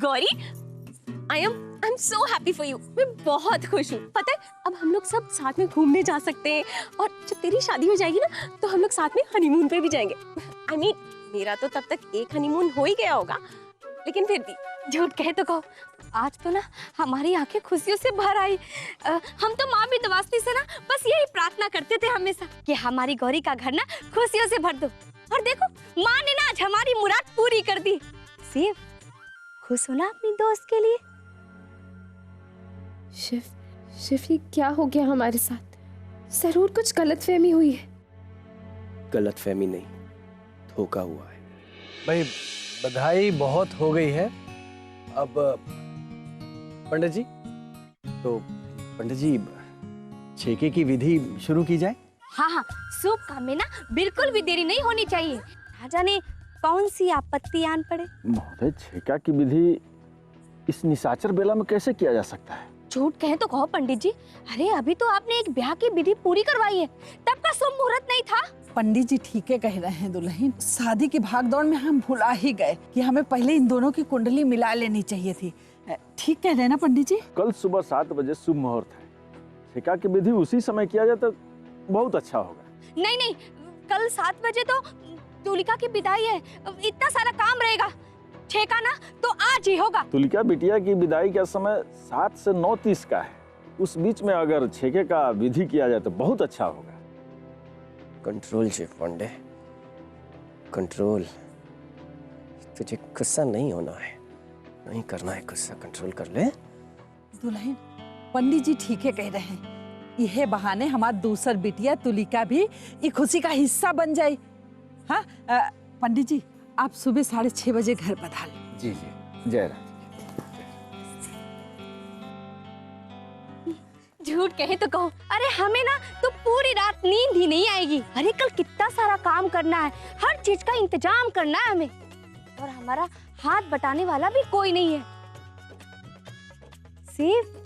Gauri, I am so happy for you. मैं बहुत खुश हूँ। पता है, अब हम लोग सब साथ में घूमने जा सकते हैं और जब तेरी शादी हो जाएगी ना तो हम लोग साथ में हनीमून पे भी जाएंगे। I mean, मेरा तो तब तक एक हनीमून हो ही गया होगा, लेकिन फिर भी। झूठ कहे तो कहो, आज तो ना हमारी आंखें खुशियों से भर आई। हम तो माँ विंध्यवासिनी से ना बस यही प्रार्थना करते थे हमेशा कि हमारी गौरी का घर ना खुशियों से भर दो। और देखो, माँ ने ना आज हमारी मुराद पूरी कर दी। सिर्फ खुश हो ना अपनी दोस्त के लिए। शिव, ये क्या हो गया हमारे साथ? जरूर कुछ गलतफहमी हुई है। गलतफहमी नहीं, धोखा हुआ है। भाई बधाई बहुत हो गई है। अब पंडित जी, तो पंडित जी छेके की विधि शुरू की जाए। हाँ हाँ, शुभ काम में ना बिल्कुल भी देरी नहीं होनी चाहिए। ना जाने कौन सी आपत्ति आन पड़े। महोदय, छेका की विधि इस निशाचर बेला में कैसे किया जा सकता है? झूठ कहे तो कहो पंडित जी, अरे अभी तो आपने एक ब्याह की विधि पूरी करवाई है, तब का शुभ मुहूर्त नहीं था। पंडित जी ठीक है कह रहे हैं दुल्हन। शादी की भागदौड़ में हम भुला ही गए कि हमें पहले इन दोनों की कुंडली मिला लेनी चाहिए थी। ठीक कह रहे हैं ना पंडित जी? कल सुबह 7 बजे शुभ मुहूर्त है। छेका की विधि उसी समय किया जाए तो बहुत अच्छा होगा। नहीं नहीं, कल 7 बजे तो तुलिका की विदाई है, इतना सारा काम रहेगा। छेका ना तो आज ही होगा। तुलिका बिटिया की विदाई का समय 7 से 9:30 का है। उस बीच में अगर छेके का विधि किया जाए तो बहुत अच्छा होगा। Control Shiv Pandey, control. तुझे गुस्सा नहीं होना है, नहीं करना है गुस्सा, कंट्रोल कर ले। दुल्हन, पंडित जी ठीक है कह रहे हैं। यह बहाने हमारा दूसर बिटिया तुलिका भी ये खुशी का हिस्सा बन जाए। हाँ पंडित जी, आप सुबह 6:30 बजे घर पधार लें। जी जी, जय राम। झूठ कहे तो कहो, अरे हमें ना तो पूरी रात नींद ही नहीं आएगी। अरे कल कितना सारा काम करना है, हर चीज का इंतजाम करना है हमें, और हमारा हाथ बटाने वाला भी कोई नहीं है। सिर्फ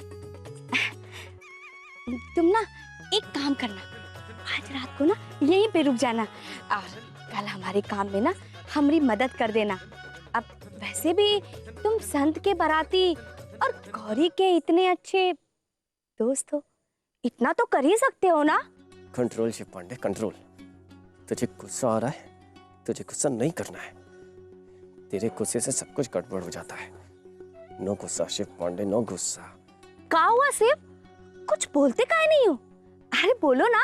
तुम ना एक काम करना, आज रात को ना यहीं पे रुक जाना और कल हमारे काम में ना हमारी मदद कर देना। अब वैसे भी तुम संत के बाराती और गौरी के इतने अच्छे दोस्त हो, इतना तो कर ही सकते हो ना। Control Shiv Pandey, control. तुझे गुस्सा आ रहा है, तुझे गुस्सा नहीं करना है। तेरे गुस्से से सब कुछ गड़बड़ हो जाता है। नो गुस्सा शिव पांडे, नो गुस्सा। क्या हुआ सिर्फ? कुछ बोलते काहे नहीं हो? अरे बोलो ना।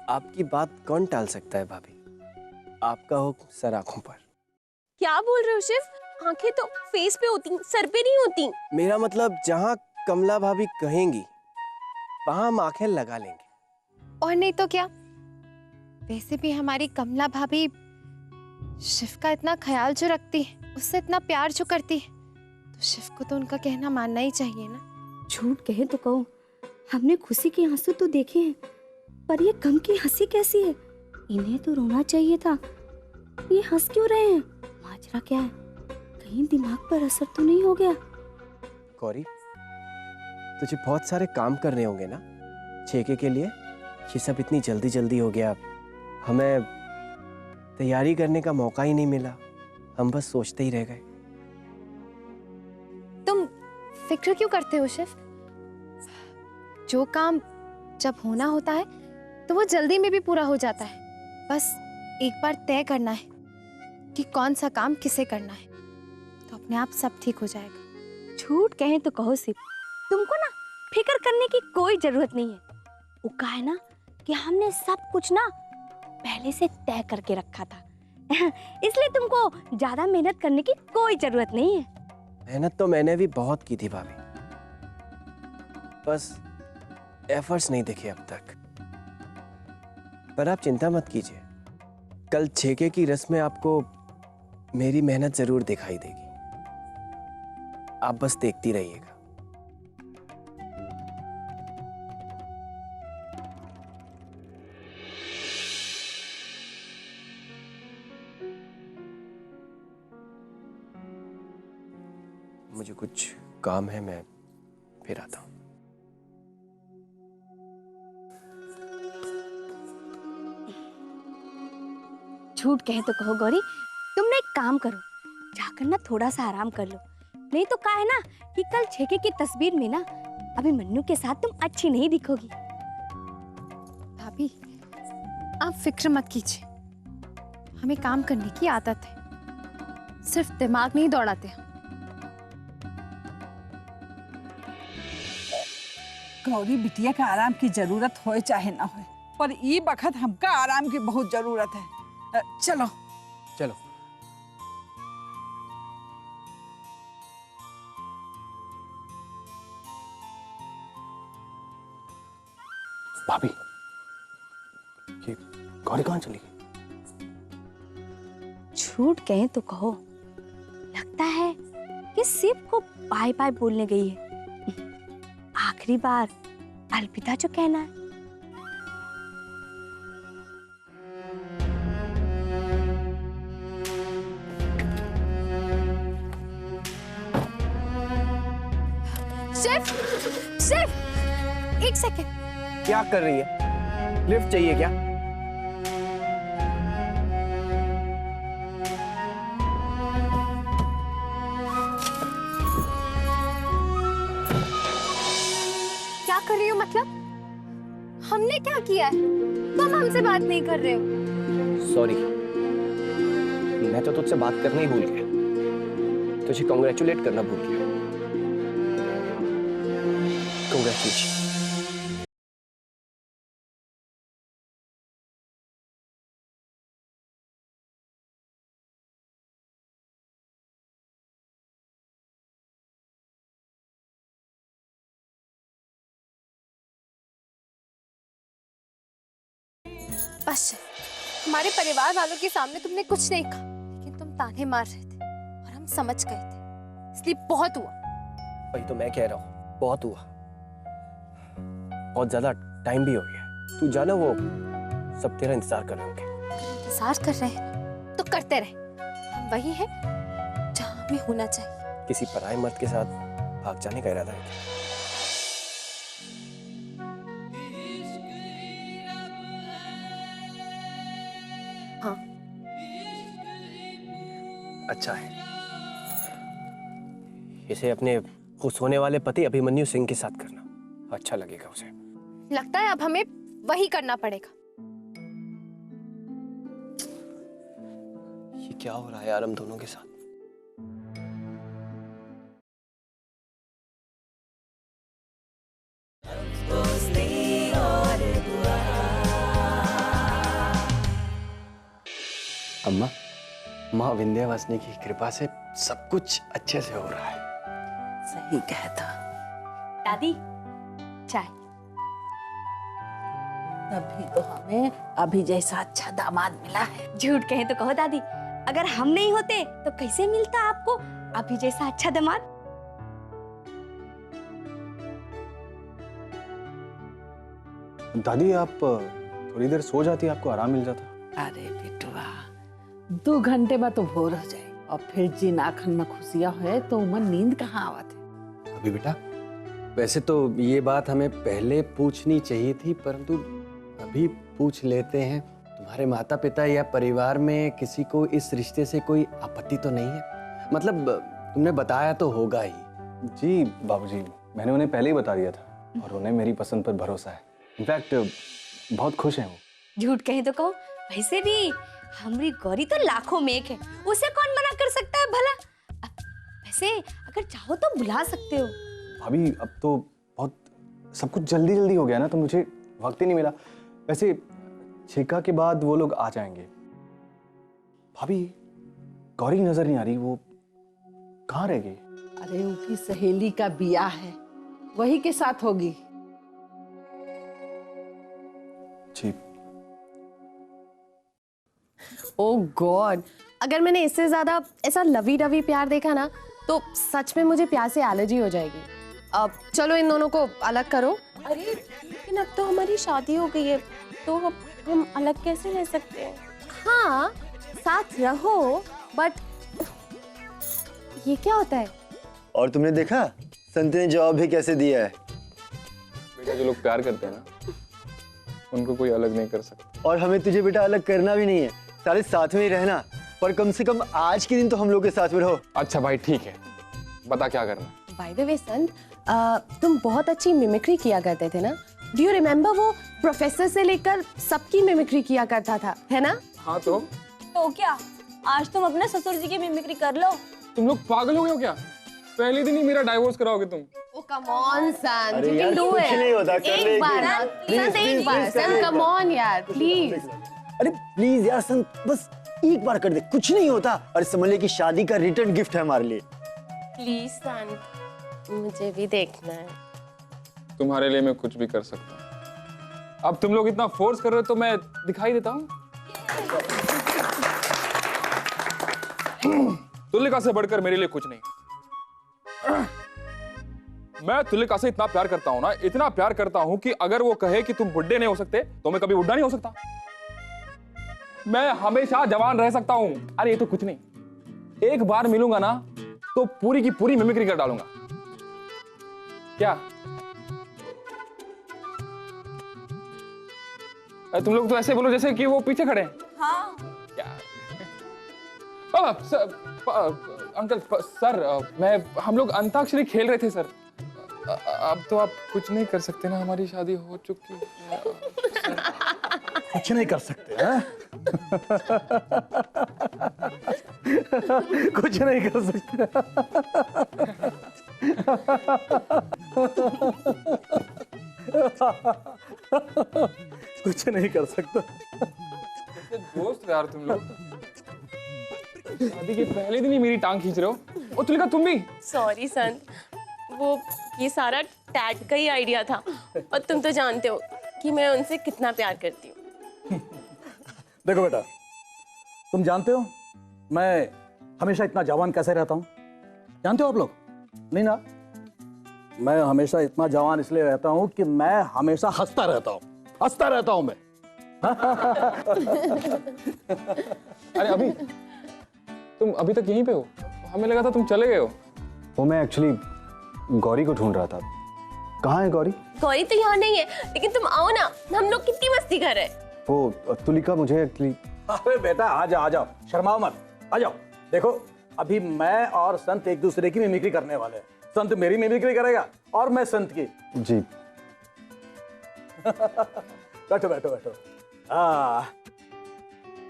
आपकी बात कौन टाल सकता है भाभी? आपका हुक्म सर आंखों पर। क्या बोल रहे हो शिव? आंखें तो फेस पे होती, सर पे नहीं होती। मेरा मतलब जहाँ कमला भाभी कहेंगी वहां हम आंखें लगा लेंगे। और नहीं तो क्या, वैसे भी हमारी कमला भाभी शिव का इतना ख्याल जो रखती है, उससे इतना प्यार जो करती है, तो शिव को तो उनका कहना मानना ही चाहिए ना। झूठ कहे तो कहो, हमने खुशी के आंसू तो देखे हैं, पर ये गम की हंसी कैसी है? इन्हें तो रोना चाहिए था, ये हंस क्यों रहे हैं? माजरा क्या है? कहीं दिमाग पर असर तो नहीं हो गया? गौरी, तुझे बहुत सारे काम करने होंगे ना छेके के लिए। ये सब इतनी जल्दी जल्दी हो गया, हमें तैयारी करने का मौका ही नहीं मिला। हम बस सोचते ही रह गए। तुम फिक्र क्यों करते हो शिव? जो काम जब होना होता है तो वो जल्दी में भी पूरा हो जाता है। बस एक बार तय करना है कि कौन सा काम किसे करना है, तो अपने आप सब ठीक हो जाएगा। झूठ कहे तो कहो सिर्फ, तुमको ना फिक्र करने की कोई जरूरत नहीं है। वो कहा है ना कि हमने सब कुछ ना पहले से तय करके रखा था इसलिए तुमको ज्यादा मेहनत करने की कोई जरूरत नहीं है। मेहनत तो मैंने भी बहुत की थी भाभी, बस एफर्ट्स नहीं दिखे अब तक। पर आप चिंता मत कीजिए, कल छेके की रस्म में आपको मेरी मेहनत जरूर दिखाई देगी। आप बस देखती रहिएगा। मुझे कुछ काम है, मैं फिर आता हूँ। झूठ कहे तो कहो गौरी, तुमने एक काम करो, जाकर ना थोड़ा सा आराम कर लो। नहीं तो क्या है ना कि कल छेके की तस्वीर में ना अभिमन्यु के साथ तुम अच्छी नहीं दिखोगी। भाभी आप फिक्र मत कीजिए, हमें काम करने की आदत है, सिर्फ दिमाग नहीं दौड़ाते हम। गौरी बिटिया का आराम की जरूरत हो चाहे ना हो, पर ये वक्त हमका आराम की बहुत जरूरत है। चलो चलो। भाभी, ये गौरी कहाँ चली गई? झूठ कहें तो कहो, लगता है कि शिव को बाय बाय बोलने गई है। आखिरी बार अलविदा जो कहना है। शेफ, शेफ, एक सेकेंड। क्या कर रही है? लिफ्ट चाहिए क्या? क्या कर रही हो मतलब? हमने क्या किया है? तुम हमसे बात नहीं कर रहे हो। सॉरी, मैं तो तुझसे बात करना ही भूल गया, तुझे कॉन्ग्रेचुलेट करना भूल गया। कॉन्ग्रेचुलेशन। बस हमारे परिवार वालों के सामने तुमने कुछ नहीं कहा, लेकिन तुम ताने मार रहे थे और हम समझ गए थे, इसलिए बहुत हुआ। वही तो मैं कह रहा हूँ, बहुत हुआ, बहुत ज्यादा टाइम भी हो गया। तू जाना, वो सब तेरा इंतजार कर रहे होंगे। इंतजार कर रहे हैं तो करते रहे, हम वही है जहाँ हमें होना चाहिए। किसी पराये मर्द के साथ भाग जाने का इरादा है? हाँ। अच्छा है, इसे अपने खुश होने वाले पति अभिमन्यु सिंह के साथ करना अच्छा लगेगा उसे। लगता है अब हमें वही करना पड़ेगा। ये क्या हो रहा है यार हम दोनों के साथ? अम्मा, माँ विंध्यवासिनी की कृपा से सब कुछ अच्छे से हो रहा है। सही कहता। दादी, चाय। तभी तो हमें अभी जैसा अच्छा दामाद मिला है। झूठ कहें तो कहो दादी, अगर हम नहीं होते तो कैसे मिलता आपको अभी जैसा अच्छा दामाद? दादी आप थोड़ी देर सो जाती, आपको आराम मिल जाता। अरे बिटुआ, 2 घंटे में तो भोर हो जाए, और फिर जिन आँखन में खुशियां है तो उमन नींद कहाँ आवत है। अभी बेटा, वैसे तो ये बात हमें पहले पूछनी चाहिए थी, परंतु अभी पूछ लेते हैं। तुम्हारे माता पिता या परिवार में किसी को इस रिश्ते से कोई आपत्ति तो नहीं है? मतलब तुमने बताया तो होगा ही। जी बाबूजी, मैंने उन्हें पहले ही बता दिया था और उन्हें मेरी पसंद पर भरोसा है। इनफैक्ट बहुत खुश हैं वो। झूठ कहें तो कहो, वैसे भी हमारी गौरी तो लाखों में एक है, उसे कौन मना कर सकता है भला? वैसे अगर चाहो तो बुला सकते हो। भाभी अब तो बहुत सब कुछ जल्दी जल्दी हो गया ना, तो मुझे वक्त ही नहीं मिला। वैसे छेका के बाद वो लोग आ जाएंगे। भाभी, गौरी नजर नहीं आ रही, वो कहाँ रह गई? अरे उनकी सहेली का बियाह है, वही के साथ होगी। जी। ओह गॉड, अगर मैंने इससे ज्यादा ऐसा लवी डवी प्यार देखा ना तो सच में मुझे प्यार से एलर्जी हो जाएगी। अब चलो इन दोनों को अलग करो। अरे लेकिन अब तो हमारी शादी हो गई है, तो हम अलग कैसे रह सकते हैं? हाँ साथ रहो, बट ये क्या होता है? और तुमने देखा संत ने जवाब भी कैसे दिया है? बेटा, जो लोग प्यार करते हैं ना, उनको कोई अलग नहीं कर सकता। और हमें तुझे बेटा अलग करना भी नहीं है, सारे साथ में ही रहना। पर कम से कम आज के दिन तो हम लोग के साथ में रहो। अच्छा भाई ठीक है, बता क्या करना है। बाय द वे संत, तुम बहुत अच्छी मिमिक्री किया करते थे ना? डू यू रिमेम्बर वो प्रोफेसर से लेकर सबकी मिमिक्री किया करता था, है ना? हाँ तो क्या आज तुम अपने ससुर जी की मिमिक्री कर लो? तुम लोग पागल हो गए हो क्या? पहले दिन ही मेरा डाइवोर्स कराओगे तुम? Oh come on संत, अरे you यार, can do कुछ it. नहीं होता, कर ले एक बार एक ना, बार। संत एक बार, संत come on यार, please. अरे प्लीज यार संत, बस एक बार कर दे, कुछ नहीं होता। और समझ ले कि शादी का रिटर्न गिफ्ट है हमारे लिए। प्लीज संत, मुझे भी देखना है। तुम्हारे लिए मैं कुछ भी कर सकता हूँ। अब तुम लोग इतना फोर्स कर रहे हो तो मैं दिखाई देता हूँ। तुलिका से बढ़कर मेरे लिए कुछ नहीं। मैं तुलिका से इतना प्यार करता हूं ना, इतना प्यार करता हूं कि अगर वो कहे कि तुम बुढ़े नहीं हो सकते तो मैं कभी बुढ़ा नहीं हो सकता। मैं हमेशा जवान रह सकता हूं। अरे ये तो कुछ नहीं, एक बार मिलूंगा ना तो पूरी की पूरी मिमिक्री कर डालूंगा। क्या तुम लोग तो ऐसे बोलो जैसे कि वो पीछे खड़े हैं। हाँ। क्या अंकल सर, हम लोग अंताक्षरी खेल रहे थे सर। अब तो आप कुछ नहीं कर सकते ना, हमारी शादी हो चुकी है। कुछ नहीं कर सकते हैं? कुछ नहीं कर सकते। कुछ नहीं कर सकता। दोस्त यार तुम लोग शादी के पहले दिन ही मेरी टांग खींच रहे हो। ओ तुलिका तुम भी? सॉरी संत, वो ये सारा टैट का ही आइडिया था, और तुम तो जानते हो कि मैं उनसे कितना प्यार करती हूँ। देखो बेटा, तुम जानते हो मैं हमेशा इतना जवान कैसे रहता हूँ? जानते हो आप लोग? नहीं ना? मैं हमेशा इतना जवान इसलिए रहता हूँ कि मैं हमेशा हंसता रहता हूँ। हंसता रहता हूँ मैं। अरे अभी तुम अभी तक यहीं पे हो? हमें लगा था तुम चले गए हो। वो मैं एक्चुअली गौरी को ढूंढ रहा था। कहाँ है गौरी? गौरी तो यहाँ नहीं है, लेकिन तुम आओ ना, हम लोग कितनी मस्ती कर रहे हैं। वो तुलिका मुझे एक्चुअली। अरे बेटा आ जाओ, शर्माओ मत, आ जाओ। देखो अभी मैं और संत एक दूसरे की मिमिक्री करने वाले हैं। संत मेरी मिमिक्री करेगा और मैं संत की। जी। बैठो बैठो बैठो।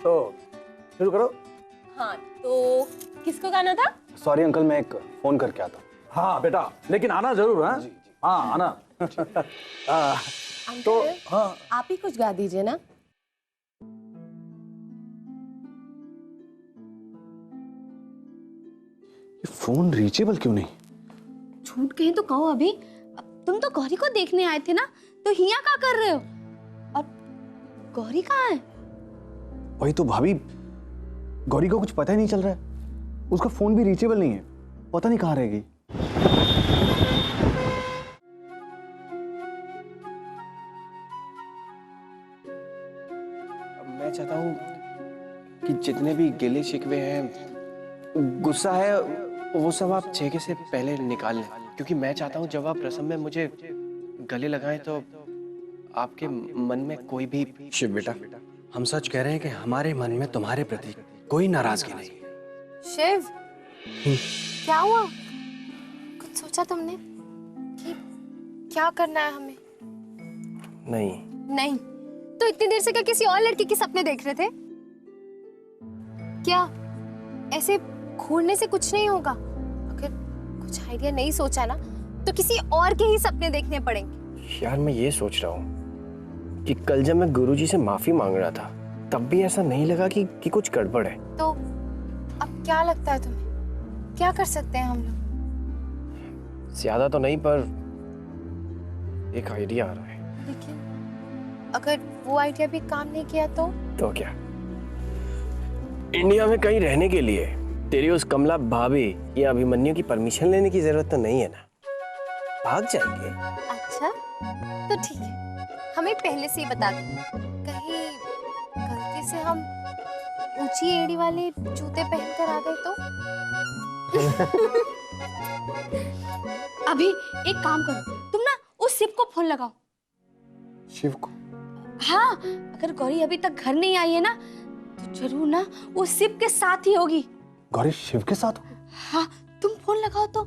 तो शुरू करो। हाँ, तो किसको गाना था? सॉरी अंकल, मैं एक फोन करके आता हूँ। हाँ बेटा, लेकिन आना जरूर। हाँ हाँ आना। तो हाँ, आप ही कुछ गा दीजिए ना। ये फोन रीचेबल क्यों नहीं? झूठ कहीं तो कहो अभी। तुम तो गौरी को देखने आए थे ना, तो हिया क्या कर रहे हो? और गौरी कहाँ है? वही तो भाभी, गौरी को कुछ पता ही नहीं चल रहा है। उसका फोन भी रीचेबल नहीं है, पता नहीं कहाँ रहेगी। मैं चाहता हूँ कि जितने भी गिले शिकवे हैं, गुस्सा है, वो सब आप छेके से पहले निकाल लें, क्योंकि मैं चाहता हूँ जब आप रस्म में मुझे गले लगाएं तो आपके मन में कोई भी। शिव बेटा, हम सच कह रहे हैं कि हमारे मन में तुम्हारे प्रति कोई नाराजगी नहीं। शिव, क्या हुआ? कुछ सोचा तुमने कि क्या करना है हमें? नहीं। तो इतनी देर से क्या किसी और लड़की के सपने देख रहे थे क्या? ऐसे घूरने से कुछ नहीं होगा। अगर कुछ आइडिया नहीं सोचा ना तो किसी और के ही सपने देखने पड़ेंगे। यार मैं ये सोच रहा हूँ कि कल जब मैं गुरुजी से माफी मांग रहा था तब भी ऐसा नहीं लगा कि कुछ गड़बड़ है। तो अब क्या लगता है तुम्हें, क्या कर सकते हैं हम लोग? ज्यादा तो नहीं, पर एक आइडिया आ रहा है। लेकिन अगर वो आइडिया भी काम नहीं किया तो क्या? इंडिया में कहीं रहने के लिए तेरी उस कमला भाभी या अभिमन्यु की परमिशन लेने की जरूरत तो नहीं है ना? भाग जाएंगे। अच्छा तो ठीक है, हमें पहले से ही बता दो, कहीं गलती से हम ऊंची एड़ी वाले जूते पहनकर आ गए तो। अभी एक काम करो, तुम ना उस शिव को फोन लगाओ। शिव को? हाँ, अगर गौरी अभी तक घर नहीं आई है ना, तो तो जरूर ना वो शिव के साथ ही होगी। गौरी शिव के साथ हो? हाँ, तुम फोन लगाओ तो।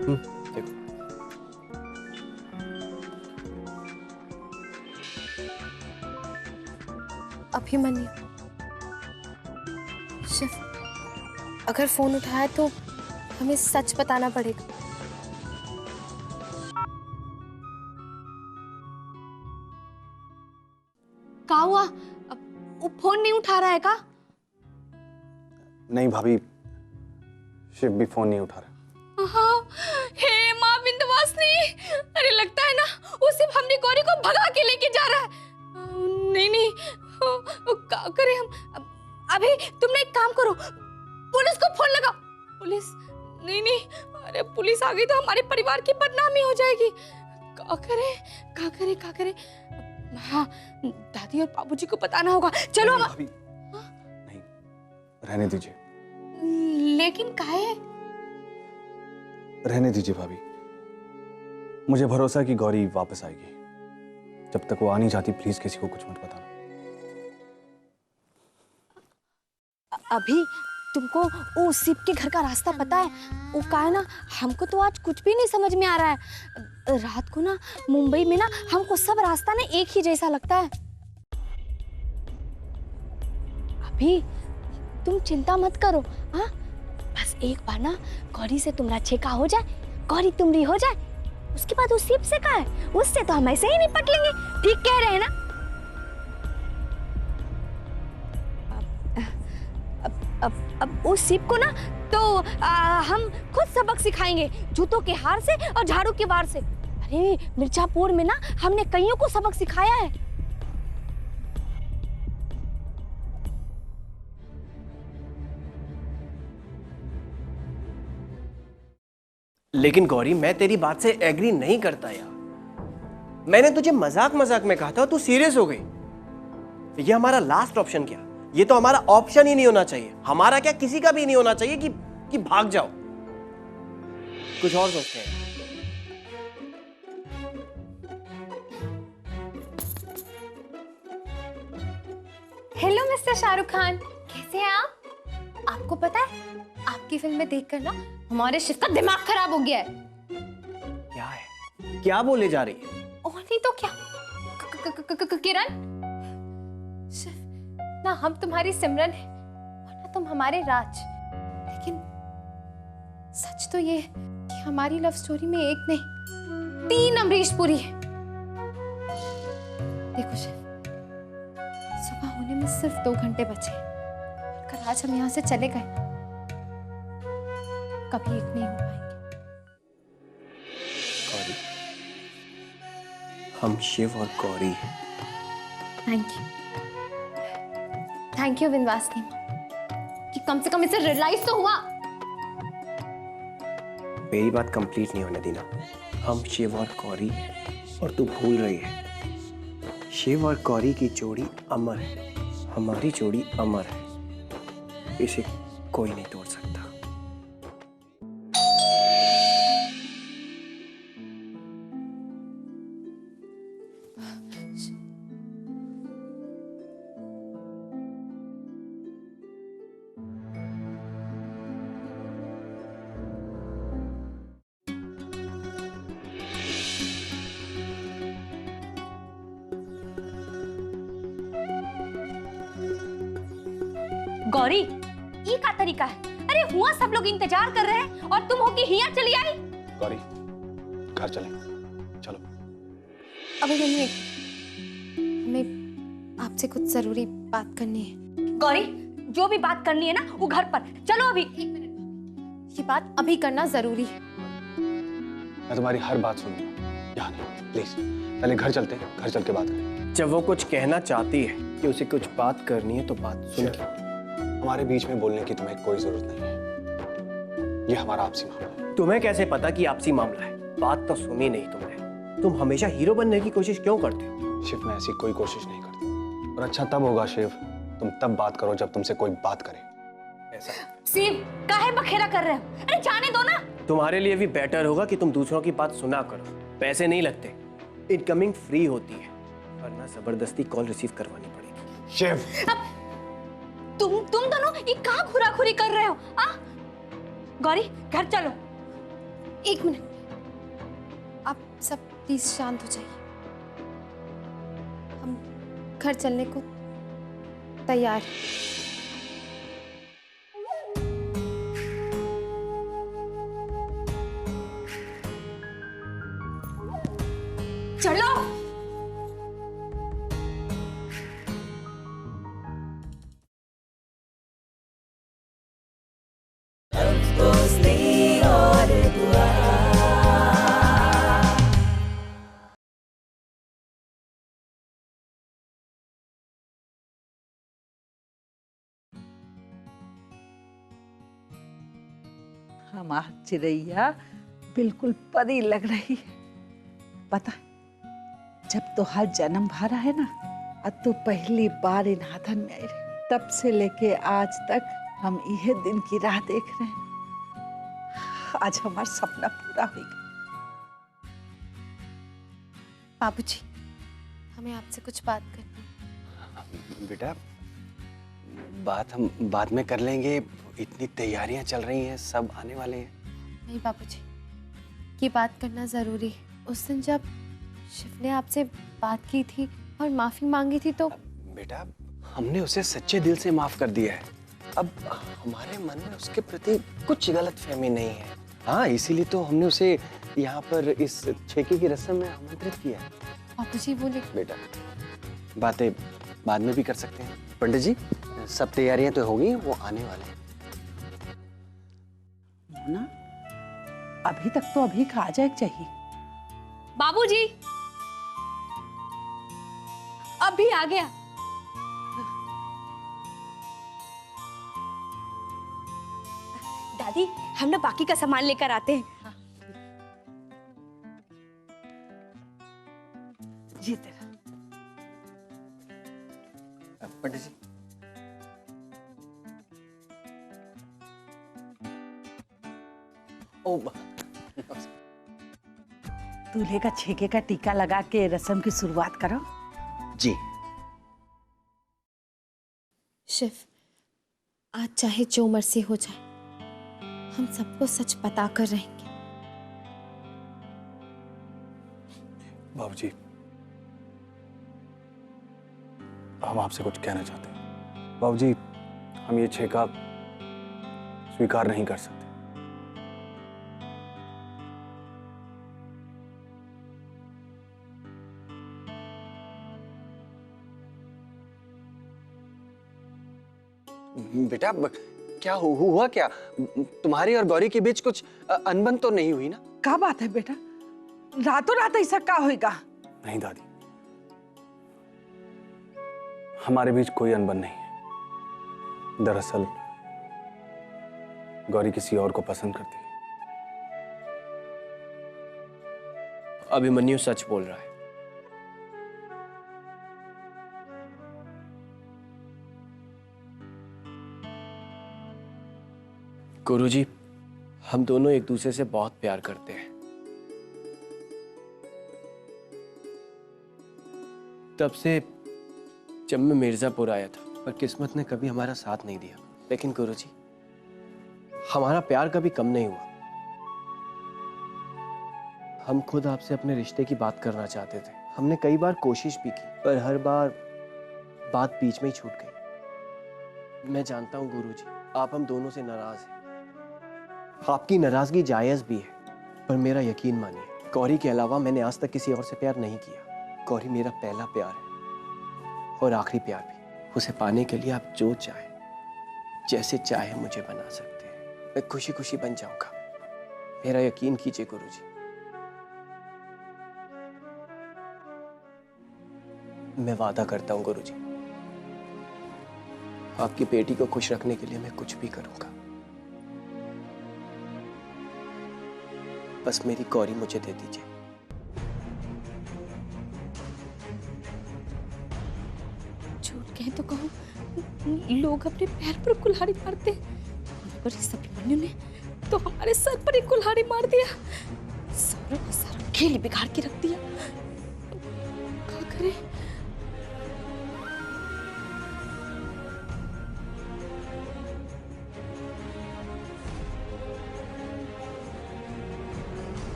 देखो अभिमन्यु, शिव, अगर फोन उठाया तो हमें सच बताना पड़ेगा। क्या हुआ? वो फोन नहीं उठा रहा है का? नहीं भाभी, शिव भी फोन नहीं उठा रहा। हाँ, हे माँ विंध्यवासिनी, अरे लगता है ना वो सिर्फ हमने गौरी को भगा के लेके जा रहा है। नहीं नहीं, क्या करें हम? अभी तुमने एक काम करो, पुलिस को फोन लगाओ। पुलिस? नहीं नहीं, अरे पुलिस आ गई तो हमारे परिवार की बदनामी हो जाएगी। क्या करें, क्या करें, क्या करें? हाँ, दादी और बाबूजी को बताना होगा। चलो हम। भाभी नहीं, रहने दीजिए, लेकिन काहे? रहने दीजिए भाभी। मुझे भरोसा है कि गौरी वापस आएगी। जब तक वो आ नहीं जाती, प्लीज किसी को कुछ मत बताना। अभी तुमको वो शिव के घर का रास्ता पता है? वो का है ना, हमको तो आज कुछ भी नहीं समझ में आ रहा है। रात को ना मुंबई में ना हमको सब रास्ता ना एक ही जैसा लगता है। अभी तुम चिंता मत करो, हाँ? बस एक बार ना गौरी से तुम्हारा छेका हो जाए, गौरी तुम्हारी हो जाए, उसके बाद उस शिव से का है, उससे तो हम ऐसे ही निपट लेंगे। ठीक कह रहे हैं ना? अब उस शिव को ना तो हम खुद सबक सिखाएंगे, जूतों के हार से और झाड़ू के वार से। अरे मिर्जापुर में ना हमने कईयों को सबक सिखाया है। लेकिन गौरी, मैं तेरी बात से एग्री नहीं करता यार। मैंने तुझे मजाक मजाक में कहा था, तू सीरियस हो गई। ये हमारा लास्ट ऑप्शन क्या? ये तो हमारा ऑप्शन ही नहीं होना चाहिए। हमारा क्या, किसी का भी नहीं होना चाहिए कि भाग जाओ। कुछ और सोचते हैं। हेलो मिस्टर शाहरुख खान, कैसे हैं आप? आपको पता है, आपकी फिल्में देखकर ना हमारे शिव का दिमाग खराब हो गया है। क्या है? क्या बोले जा रही है? और नहीं तो क्या, किरण, शिव, ना हम तुम्हारी सिमरन है और ना तुम हमारे राज। लेकिन सच तो ये है कि हमारी लव स्टोरी में एक नहीं 3 अमरीश पुरी है। देखो शिव, सुबह होने में सिर्फ 2 घंटे बचे, अगर आज हम यहाँ से चले गए कभी एक नहीं हो पाएंगे। गौरी, हम शिव और गौरी हैं। थैंक यू विंध्यवासिनी कि कम से कम इसे रियलाइज तो हुआ। मेरी बात कंप्लीट नहीं होने देना। हम शिव और गौरी हैं और तू भूल रही है। शिव और गौरी की जोड़ी अमर है, हमारी जोड़ी अमर है। इसे कोई नहीं तोड़ सकता। गौरी, ये का तरीका है? अरे हुआ सब लोग इंतजार कर रहे हैं और तुम हो कि हिया चली आई। गौरी, घर चलें, चलो। अभी हमें आपसे कुछ जरूरी बात करनी है। गौरी, जो भी बात करनी है ना वो घर पर चलो। अभी 1 मिनट, ये बात अभी करना जरूरी है। मैं तुम्हारी हर बात सुनूंगा, यहाँ नहीं, प्लीज। पहले घर चलते हैं, घर चल के बात करें। जब वो कुछ कहना चाहती है कि उसे कुछ बात करनी है तो बात सुन। हमारे बीच में बोलने की तुम्हें कोई जरूरत नहीं है। ये हमारा आपसी मामला है। तुम्हें कैसे पता कि आपसी मामला है? बात तो सुनी नहीं तुमने। तुम हमेशा हीरो बनने की कोशिश क्यों करते हो? शिव, मैं ऐसी कोई कोशिश नहीं करता। और अच्छा तब होगा शिव, तुम तब बात करो जब तुमसे कोई बात करे। ऐसा शिव, काहे बखेरा कर रहे हो? अरे जाने दो ना। तुम्हारे लिए भी बेटर होगा कि तुम दूसरों की बात सुना करो। पैसे नहीं लगते, इनकमिंग फ्री होती है, वरना जबरदस्ती कॉल रिसीव करवानी पड़ेगी। शेफ तुम दोनों ये कहाँ घुराखुरी कर रहे हो? गौरी घर चलो। एक मिनट, आप सब प्लीज शांत हो जाइए। हम घर चलने को तैयार हैं। चलो। हमार चिड़ैया बिल्कुल परी लग रही है। पता जब तोहार जन्म भरा है ना, अब तो पहली बार इन हाथन में आई रही, तब से लेके आज तक हम यह दिन की राह देख रहे हैं। आज हमारा सपना पूरा हो गया। बाबूजी, हमें आपसे कुछ बात करनी है। बेटा, बात हम बाद में कर लेंगे, इतनी तैयारियां चल रही हैं, सब आने वाले हैं। नहीं बाबूजी, ये बात करना जरूरी है। उस दिन जब शिव ने आपसे बात की थी और माफी मांगी थी तो बेटा, हमने उसे सच्चे दिल से माफ कर दिया है। अब हमारे मन में उसके प्रति कुछ गलतफहमी नहीं है। हाँ, इसीलिए तो हमने उसे यहाँ पर इस छेके की रस्म में आमंत्रित किया है। बाबूजी बोले। बेटा, बातें बाद में भी कर सकते हैं। पंडित जी, सब तैयारियां तो हो गई, वो आने वाले हैं। मोना, अभी तक तो अभी खा जाए चाहिए। बाबूजी अभी आ गया। दादी, हम ना बाकी का सामान लेकर आते हैं। जी तेरा। पंडित जी, ओ दूल्हे का छेके का टीका लगा के रस्म की शुरुआत करो। जी। शिव, आज चाहे जो मर्जी हो जाए, हम सबको सच बता कर रहेंगे। बाबूजी, हम आपसे कुछ कहना चाहते हैं। बाबूजी, हम ये छेका स्वीकार नहीं कर सकते। बेटा, क्या हुआ क्या? तुम्हारी और गौरी के बीच कुछ अनबन तो नहीं हुई ना? क्या बात है बेटा, रातों रात ऐसा क्या होएगा? नहीं दादी, हमारे बीच कोई अनबन नहीं है। दरअसल गौरी किसी और को पसंद करती है। अभिमन्यु सच बोल रहा है। गुरुजी, हम दोनों एक दूसरे से बहुत प्यार करते हैं। तब से जब मैं मिर्जापुर आया था, पर किस्मत ने कभी हमारा साथ नहीं दिया। लेकिन गुरुजी, हमारा प्यार कभी कम नहीं हुआ। हम खुद आपसे अपने रिश्ते की बात करना चाहते थे। हमने कई बार कोशिश भी की, पर हर बार बात बीच में ही छूट गई। मैं जानता हूं गुरुजी, आप हम दोनों से नाराज हैं। आपकी नाराजगी जायज भी है, पर मेरा यकीन मानिए, गौरी के अलावा मैंने आज तक किसी और से प्यार नहीं किया। गौरी मेरा पहला प्यार है और आखिरी प्यार भी। उसे पाने के लिए आप जो चाहे, जैसे चाहे मुझे बना सकते हैं। मैं खुशी खुशी बन जाऊंगा। मेरा यकीन कीजिए गुरुजी। मैं वादा करता हूं गुरुजी, आपकी बेटी को खुश रखने के लिए मैं कुछ भी करूंगा। बस मेरी गौरी मुझे दे दीजिए। झूठ कहे तो कहो, लोग अपने पैर पर कुल्हाड़ी मारते हैं, मगर इस अभिमन्यु ने तो हमारे सर पर ही कुल्हाड़ी मार दिया। सारा का सारा खेल बिगाड़ के रख दिया। क्या करें?